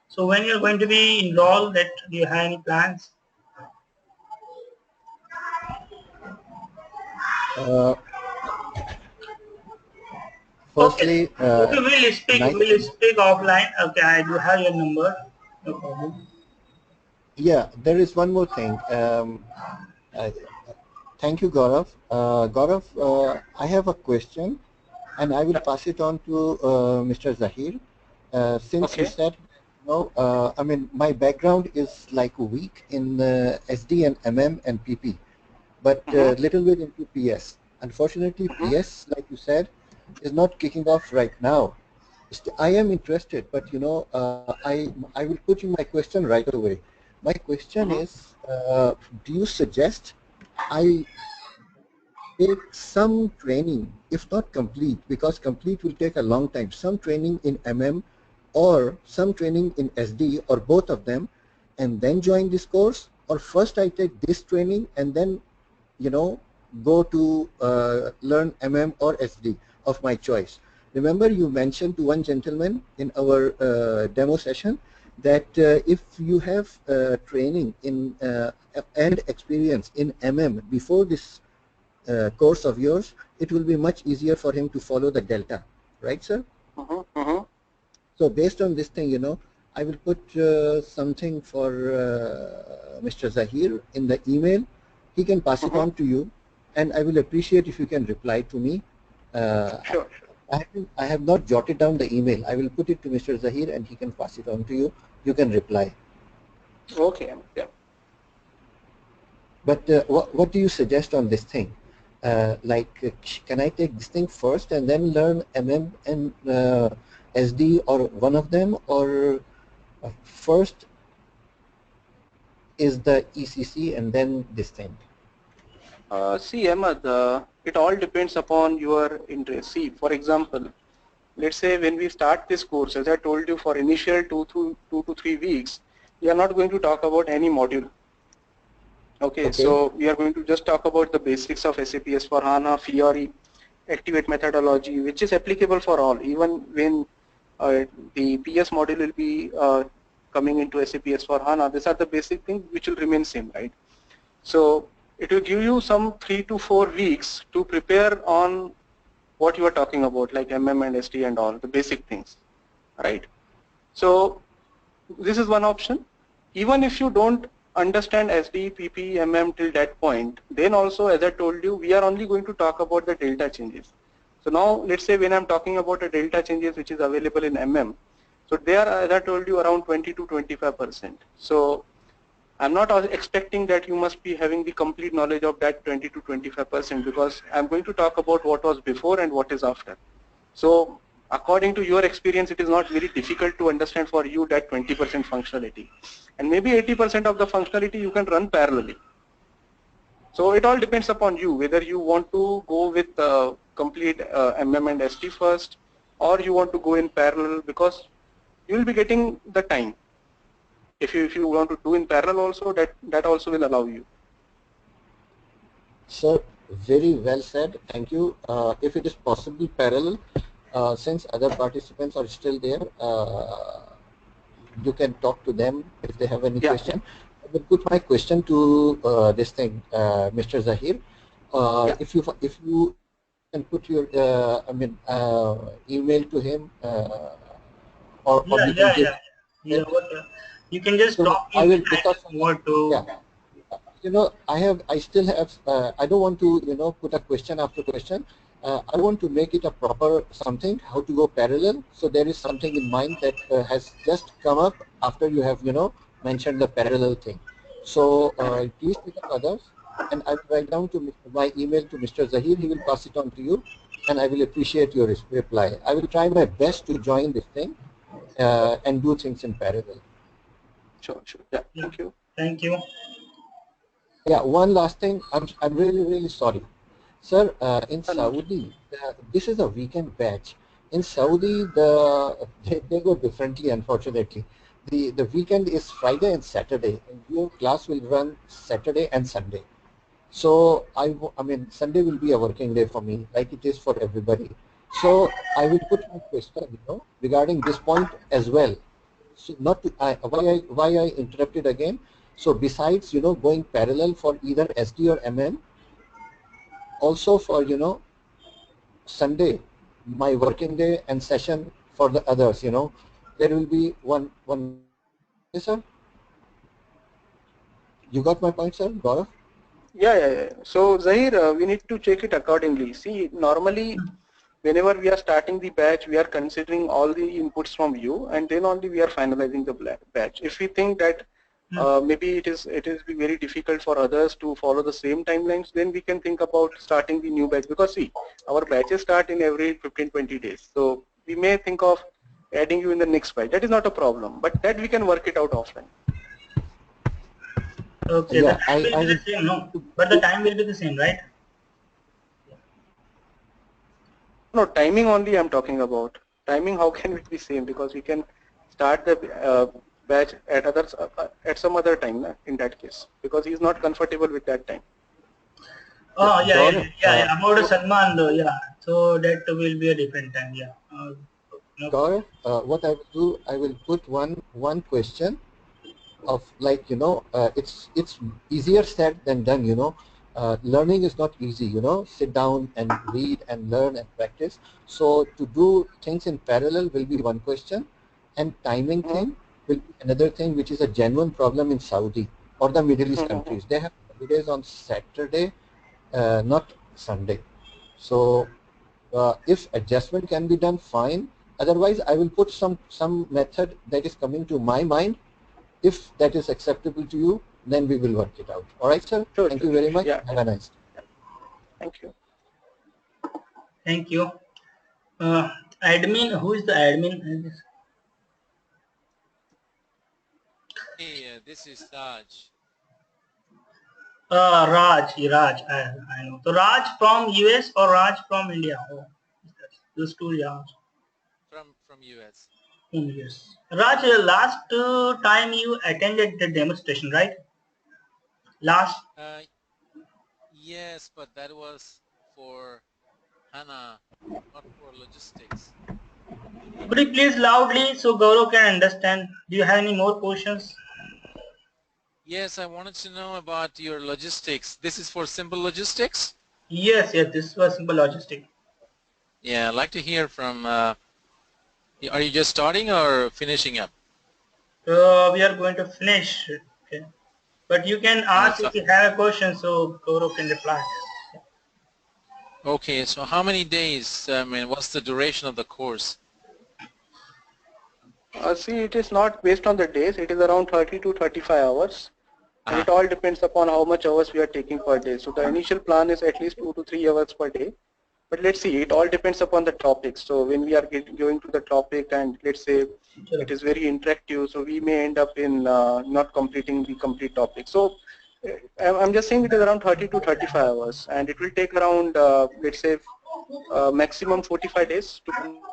So when you're going to be enrolled, that do you have any plans? Firstly, okay, we'll speak offline. Okay, I do have your number. No problem. Yeah, there is one more thing. Thank you, Gaurav. Gaurav, I have a question, and I will pass it on to Mr. Zahir. Since you said, I mean, my background is like weak in SD and MM and PP, but little bit into PS. Unfortunately, PS, like you said, is not kicking off right now. I am interested, but I will put you my question right away. My question is, do you suggest I take some training, if not complete, because complete will take a long time, some training in MM or some training in SD or both of them, and then join this course? Or first I take this training and then, go to learn MM or SD of my choice? Remember, you mentioned to one gentleman in our demo session that if you have training in and experience in MM before this course of yours, it will be much easier for him to follow the delta, right, sir? So based on this thing, I will put something for Mr. Zahir in the email. He can pass it on to you, and I will appreciate if you can reply to me. Sure. I have not jotted down the email. I will put it to Mr. Zahir, and he can pass it on to you. You can reply. Okay. Yeah. But what do you suggest on this thing? Can I take this thing first and then learn MM and SD or one of them, or first is the ECC and then this thing? See, Ahmad, it all depends upon your interest. See, for example, let's say when we start this course, as I told you, for initial 2 to 3 weeks, we are not going to talk about any module. Okay, so we are going to just talk about the basics of SAP S/4HANA, Fiori, Activate methodology, which is applicable for all, even when the PS module will be coming into SAP S/4HANA. These are the basic things which will remain same, right? So it will give you some 3 to 4 weeks to prepare on what you are talking about, like MM and SD and all, the basic things, right? So this is one option. Even if you don't understand SD, PP, MM till that point, then also, as I told you, we are only going to talk about the delta changes. So now, let's say when I'm talking about the delta changes which is available in MM, so they are, as I told you, around 20 to 25%. So I'm not expecting that you must be having the complete knowledge of that 20 to 25%, because I'm going to talk about what was before and what is after. So according to your experience, it is not very difficult to understand for you that 20% functionality, and maybe 80% of the functionality you can run parallelly. So it all depends upon you, whether you want to go with complete MM and SD first, or you want to go in parallel, because you will be getting the time. If you want to do in parallel also, that also will allow you. Sir, very well said. Thank you. If it is possible parallel, since other participants are still there, you can talk to them if they have any question. I will put my question to this thing, Mr. Zahir. If you can put your email to him, or you can give. You can just drop I me will, because I still have, I don't want to, put a question after question. I want to make it a proper something, how to go parallel. So there is something in mind that has just come up after you have, mentioned the parallel thing. So please pick up others, and I will write down to my email to Mr. Zahir. He will pass it on to you, and I will appreciate your reply. I will try my best to join this thing and do things in parallel. Sure. Yeah, thank you. Thank you. Yeah, one last thing. I'm really sorry. Sir, in Saudi, this is a weekend batch. In Saudi, they go differently, unfortunately. The weekend is Friday and Saturday, and your class will run Saturday and Sunday. So I mean, Sunday will be a working day for me, like it is for everybody. So I will put my question, regarding this point as well. So not to, why I interrupted again. So besides, going parallel for either SD or MM, also for, Sunday, my working day and session for the others, there will be one. Yes, sir. You got my point, sir, Gaurav? Yeah. So Zahir, we need to check it accordingly. See, normally, whenever we are starting the batch, we are considering all the inputs from you, and then only we are finalizing the batch. If we think that maybe it is very difficult for others to follow the same timelines, then we can think about starting the new batch, because see, our batches start in every 15-20 days. So we may think of adding you in the next batch. That is not a problem, but that we can work it out offline. Okay, the time will be the same, no? But the time will be the same, right? No, timing only I'm talking about. Timing, how can it be same? Because we can start the batch at at some other time in that case, because he's not comfortable with that time. Oh yeah. About the Salman though, yeah. So that will be a different time, yeah. No. Gaurav, what I will do, I will put one question of like, it's easier said than done, learning is not easy, sit down and read and learn and practice. So to do things in parallel will be one question, and timing thing will be another thing, which is a genuine problem in Saudi or the Middle East countries. They have holidays on Saturday, not Sunday. So if adjustment can be done, fine. Otherwise, I will put some method that is coming to my mind. If that is acceptable to you, then we will work it out. All right, sir? Sure, Thank you very much. Yeah. Have a nice day. Thank you. Thank you. Admin, who is the admin? Hey, this is Raj. Raj, I know. So Raj from US or Raj from India? Oh, those two, yeah. From US. From US. Raj, last time you attended the demonstration, right? Last. Yes, but that was for Hana, not for logistics. Could you please loudly so Gaurav can understand? Do you have any more questions? Yes, I wanted to know about your logistics. This is for simple logistics? Yes, this was simple logistics. Yeah, I'd like to hear from, are you just starting or finishing up? We are going to finish, okay. But you can ask if you have a question so Gaurav can reply. Okay, so how many days, what's the duration of the course? See, it is not based on the days. It is around 30 to 35 hours. And it all depends upon how much hours we are taking per day. So the initial plan is at least 2 to 3 hours per day. But let's see, it all depends upon the topic. So when we are going to the topic and let's say it is very interactive, so we may end up in not completing the complete topic. So I'm just saying it is around 30 to 35 hours, and it will take around, let's say, maximum 45 days to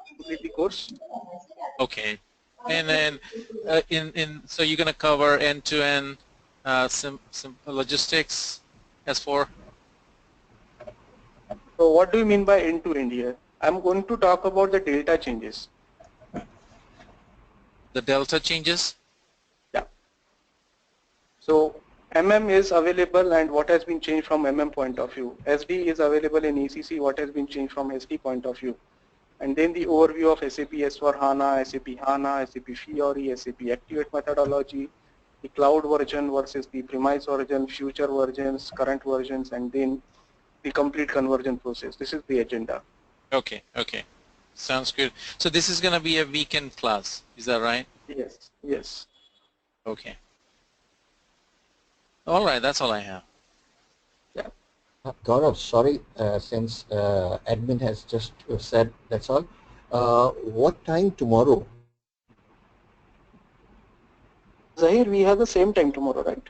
complete the course. Okay. And then so you're going to cover end-to-end some logistics S4? So what do you mean by end-to-end here? I'm going to talk about the delta changes. The delta changes? Yeah. So MM is available and what has been changed from MM point of view. SD is available in ECC, what has been changed from SD point of view. And then the overview of SAP S4HANA, SAP HANA, SAP Fiori, SAP Activate methodology, the cloud version versus the premise version, future versions, current versions, and then the complete conversion process. This is the agenda. Okay, okay. Sounds good. So this is going to be a weekend class, is that right? Yes, yes. Okay. All right, that's all I have. Yeah. Gaurav, sorry, since admin has just said that's all. What time tomorrow? Zahir, we have the same time tomorrow, right?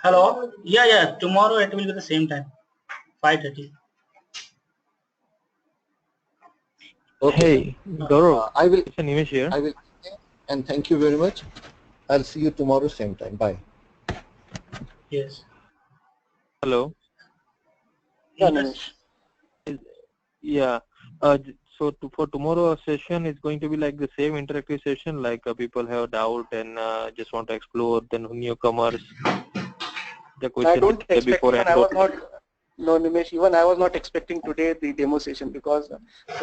Hello? Yeah, tomorrow it will be the same time, 5:30. Okay. Hey, Gaurav, I will. it's an image here. I will. And thank you very much. I'll see you tomorrow same time. Bye. Yes. Hello. Yes. Yeah. So for tomorrow session, it's going to be like the same interactive session, like people have doubt and just want to explore, then newcomers. The question I don't expect, before even I was not, no Nimesh, even I was not expecting today the demo session because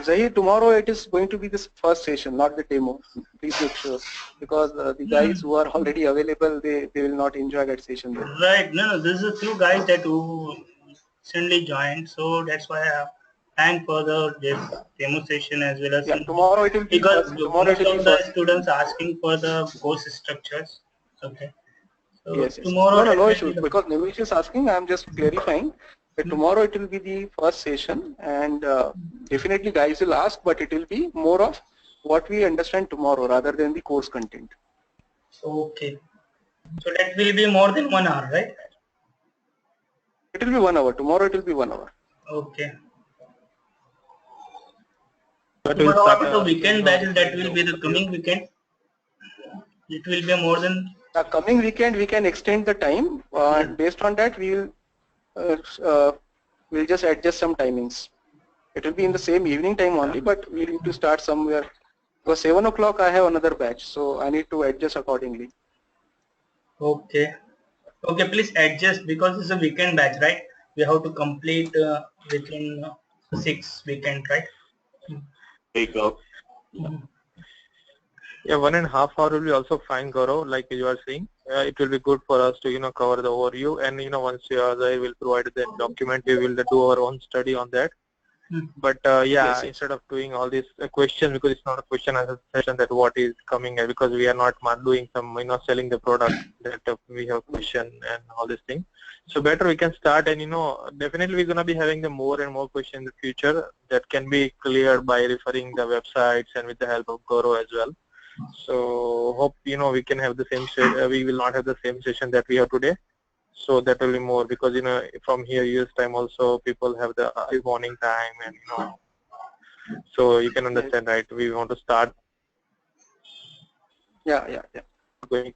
Zahir, tomorrow it is going to be this first session, not the demo. Please make sure, because the guys who are already available, they will not enjoy that session. Then. Right, no, there's a few guys that who recently joined, so that's why I thank for this demo session as well as tomorrow it will be because tomorrow most it will of be the first. students asking for the course structures. Okay. So Yes. tomorrow No issues, because Nimesh is asking, I'm just clarifying that tomorrow it will be the first session, and definitely guys will ask, but it will be more of what we understand tomorrow rather than the course content. Okay. So that will be more than 1 hour, right? It will be 1 hour. Tomorrow it will be 1 hour. Okay. But What we'll start, about the weekend batches that will be the coming weekend? It will be more than... The coming weekend we can extend the time and based on that we will we'll just adjust some timings. It will be in the same evening time only, but we need to start somewhere. Because 7 o'clock I have another batch, so I need to adjust accordingly. Okay. Okay, please adjust because it's a weekend batch, right? We have to complete within 6 weekend, right? There you go. yeah, 1.5 hour will be also fine, Gaurav, like you are saying. It will be good for us to, cover the overview, and, once you are there, we'll provide the document. We will do our own study on that. But Yes. instead of doing all these questions, because it's not a question answer session that what is coming, because we are not doing some, selling the product, that we have question and all these things. So better we can start, and definitely we're gonna be having the more and more questions in the future that can be cleared by referring the websites and with the help of Gaurav as well. So hope we can have the same. We will not have the same session that we have today. So that will be more, because from here US time also people have the early morning time, and so you can understand, right? We want to start Yeah. going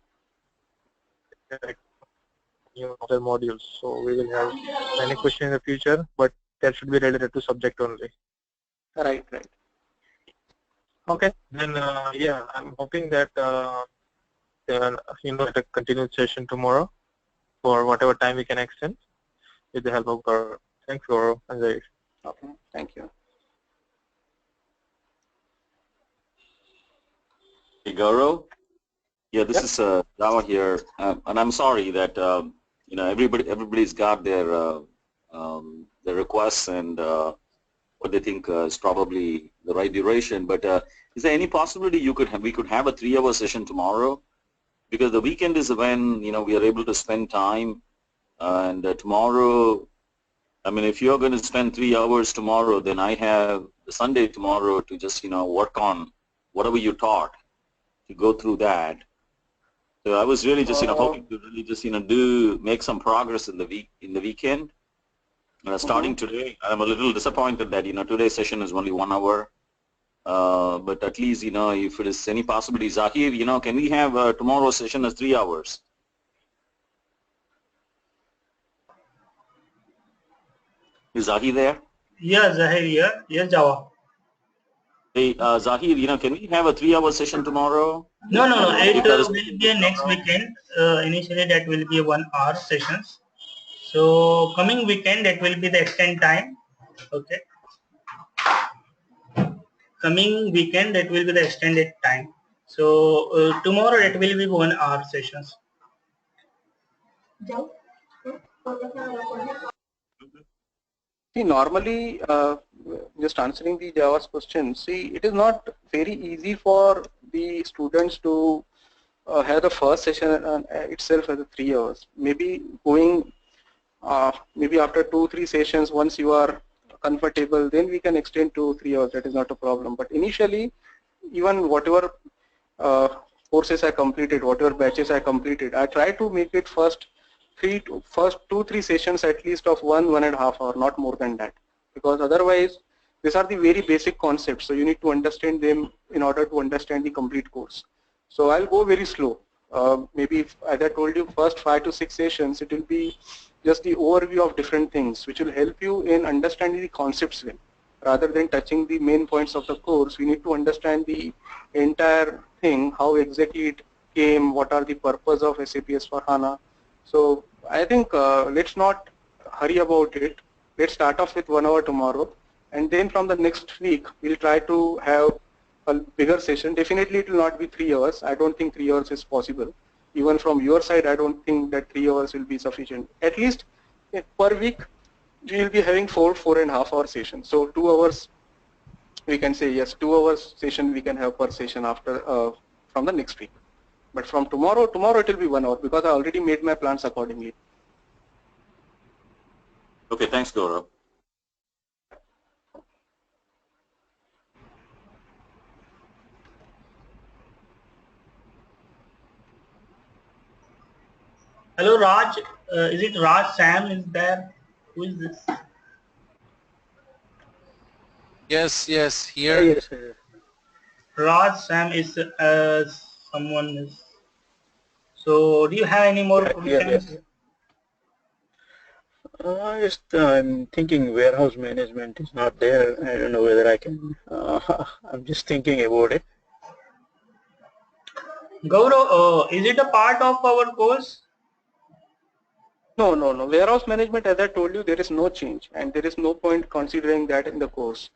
other modules. So we will have many questions in the future, but that should be related to subject only. Right. Okay, then I'm hoping that at a continued session tomorrow for whatever time we can extend with the help of Gaurav. Thanks, Gaurav and Zaid. Okay, thank you. Hey, Gaurav. Yeah, this is Java here, and I'm sorry that everybody's got their requests and what they think is probably the right duration. But is there any possibility we could have a 3-hour session tomorrow? Because the weekend is when we are able to spend time, and tomorrow, I mean, if you're going to spend 3 hours tomorrow, then I have the Sunday tomorrow to just work on whatever you taught, to go through that. So I was really just hoping to really just make some progress in the weekend. Starting today, I'm a little disappointed that today's session is only 1 hour. But at least if it is any possibility, Zahir, can we have tomorrow's session as 3 hours? Is Zahir there? Yeah, Zahir here. Yes, Java. Hey, Zahir, can we have a 3-hour session tomorrow? No. It will be a next weekend. Initially, that will be a 1 hour sessions. So coming weekend, that will be the extend time. Okay. Coming weekend, that will be the extended time. So tomorrow, it will be 1 hour sessions. See, normally, just answering the Java's question, see, it is not very easy for the students to have the first session itself as a 3 hours. Maybe maybe after 2-3 sessions, once you are comfortable, then we can extend to 3 hours. That is not a problem. But initially, even whatever courses I completed, whatever batches I completed, I try to make it first 2-3 sessions at least of 1.5 hour, not more than that, because otherwise these are the very basic concepts, so you need to understand them in order to understand the complete course. So I'll go very slow. Maybe as I told you, first 5 to 6 sessions, it will be just the overview of different things which will help you in understanding the concepts well. Rather than touching the main points of the course, we need to understand the entire thing, how exactly it came, what are the purpose of SAP S/4HANA. So I think let's not hurry about it. Let's start off with 1 hour tomorrow, and then from the next week we'll try to have a bigger session. Definitely it will not be 3 hours. I don't think 3 hours is possible. Even from your side, I don't think that 3 hours will be sufficient. At least per week we will be having 4.5 hour sessions. So 2 hours, we can say yes, 2 hours session we can have per session after from the next week. But from tomorrow it will be 1 hour, because I already made my plans accordingly. Okay, thanks, Gaurav. Hello, Raj. Is it Raj Sam is there? Who is this? Yes, yes, Yeah, here. yes. Raj Sam is someone is. So, do you have any more questions? Yeah. I'm thinking warehouse management is not there. I don't know whether I can. I'm just thinking about it. Gaurav, is it a part of our course? No, no, no. Warehouse management, as I told you, there is no change and there is no point considering that in the course.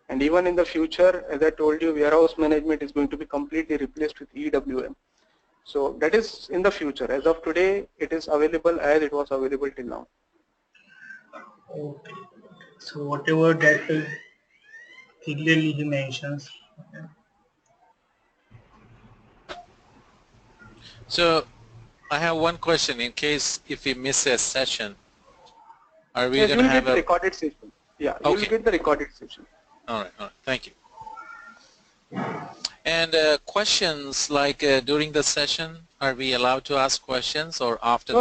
And even in the future, as I told you, warehouse management is going to be completely replaced with EWM. So that is in the future. As of today, it is available as it was available till now. Okay. So whatever that clearly he mentions. So I have one question in case if we miss a session, are we Yes, going you to will have get the a... recorded session. Yeah, you will Okay. get the recorded session. All right. Thank you. And questions like during the session, are we allowed to ask questions or after?